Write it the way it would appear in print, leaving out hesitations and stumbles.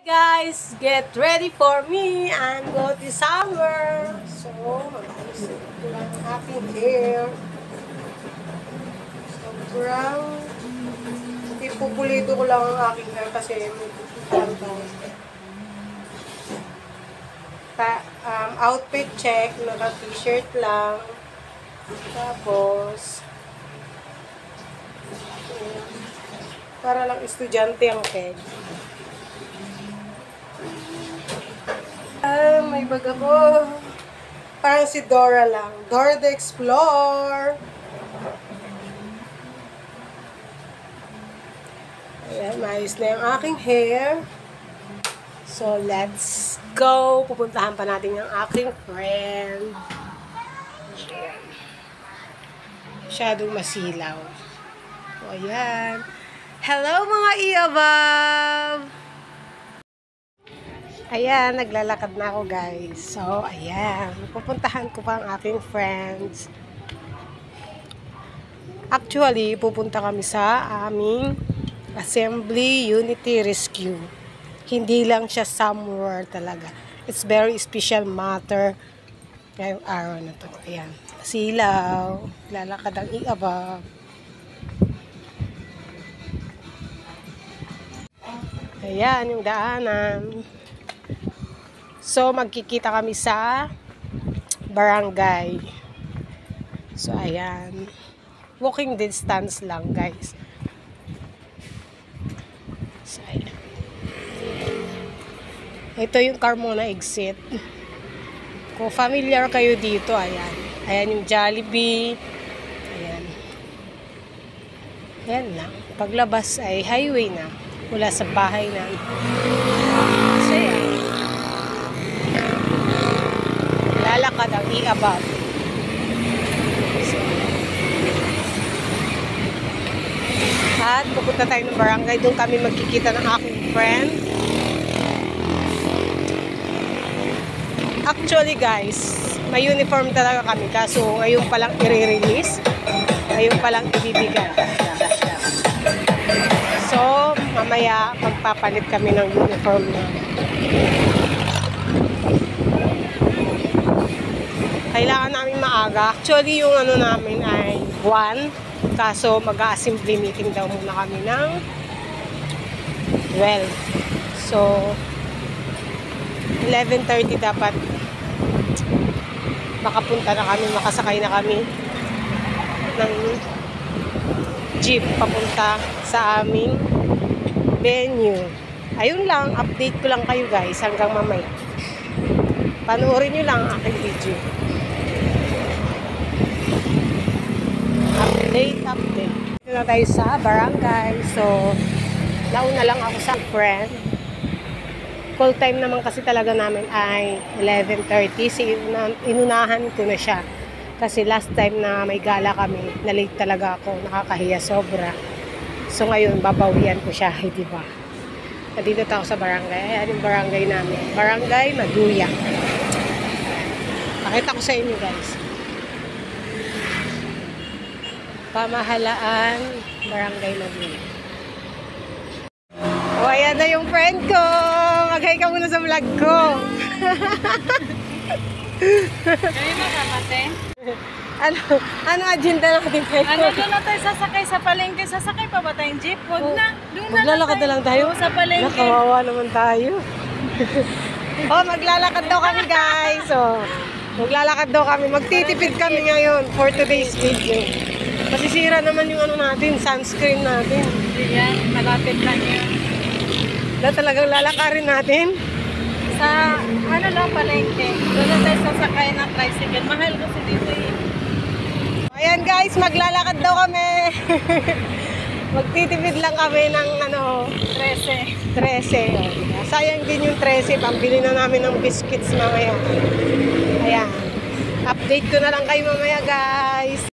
Guys, get ready for me and go to summer. So, mag-isip ko lang ang aking hair. Sobrang ipupulito ko lang ang aking hair kasi may outfit check, naka-t-shirt lang. Tapos, para lang estudyante ang peg. May bag ako. Parang si Dora lang. Dora the Explorer. Ayan, maayos na yung aking hair. So, let's go. Pupuntahan pa natin yung aking friend. Ayan. Masyadong masilaw. O, ayan. Hello mga Iabab! Ayan, naglalakad na ako guys. So, ayan. Pupuntahan ko pa ang aking friends. Actually, pupunta kami sa aming Assembly Unity Rescue. Hindi lang siya somewhere talaga. It's very special matter ngayong araw na to. Ayan. Silaw. Lalakad ang Iabab. Ayan, yung daanan. So, magkikita kami sa barangay. So, ayan. Walking distance lang, guys. So, ayan. Ito yung Carmona exit. Kung familiar kayo dito, ayan. Ayan yung Jollibee. Ayan. Ayan lang. Paglabas ay highway na. Mula sa bahay na. So, ayan. Lalakad ang Iabab. So, at pupunta tayo ng barangay. Doon kami magkikita ng aking friend. Actually guys, may uniform talaga kami. Kaso ngayon palang i-release. Ngayon palang ibibigay. So, mamaya magpapalit kami ng uniform na. Kailangan namin maaga. Actually, yung ano namin ay 1. Kaso, mag-assembly meeting daw muna kami ng 12. So, 11:30 dapat makapunta na kami, makasakay na kami ng jeep papunta sa aming venue. Ayun lang, update ko lang kayo guys hanggang mamaya. Panoorin nyo lang ang aking video. Update. Ito na tayo sa barangay. So, nauna lang ako sa friend. Call time naman kasi talaga namin ay 11:30. Inunahan ko na siya. Kasi last time na may gala kami, na-late talaga ako. Nakakahiya sobra. So, ngayon, babawian ko siya. Diba? Nandito ako sa barangay. Ayan yung barangay namin. Barangay Maduya. Pakita ko sa inyo guys. Pamahalaan, Barangay Maduya. O, ayan na yung friend ko. Mag-hi ka muna sa vlog ko. Kayo na kapate? Ano agenda natin tayo? Ano doon na tayo sasakay sa palengke? Sasakay pa ba tayong jeep? Huwag na. Doon na Maglalakad na lang tayo? Sa palengke. Nakawawa naman tayo. Maglalakad daw kami guys. Maglalakad daw kami. Magtitipid kami ngayon for today's video. Masisira naman yung ano natin, sunscreen natin. Yan, malapit lang yun. Talagang lalakarin natin. Sa, ano lang, palengke. Doon na tayo sasakay ng tricycle. Mahal kasi dito eh. Ayan guys, maglalakad daw kami. Magtitipid lang kami ng 13. Sayang din yung 13. Pambili na namin ng biscuits mamaya. Ayan. Update ko na lang kayo mamaya guys.